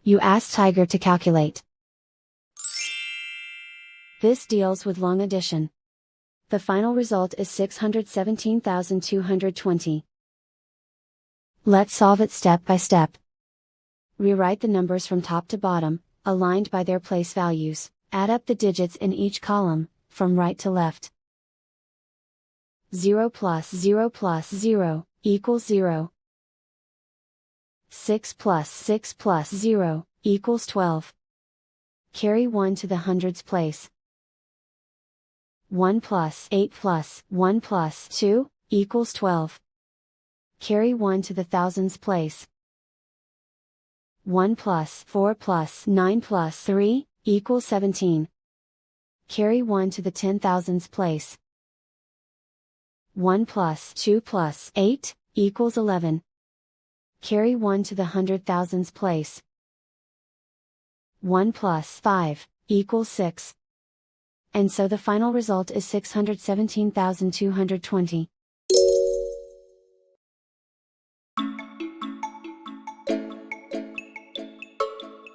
You ask Tiger to calculate. This deals with long addition. The final result is 617,220. Let's solve it step by step. Rewrite the numbers from top to bottom, aligned by their place values. Add up the digits in each column, from right to left. 0 plus 0 plus 0, equals 0. 6 plus 6 plus 0, equals 12. Carry 1 to the hundreds place. 1 plus 8 plus 1 plus 2, equals 12. Carry 1 to the thousands place. 1 plus 4 plus 9 plus 3, equals 17. Carry 1 to the 10,000s place. 1 plus 2 plus 8, equals 11. Carry 1 to the 100,000s place. 1 plus 5, equals 6. And so the final result is 617,220.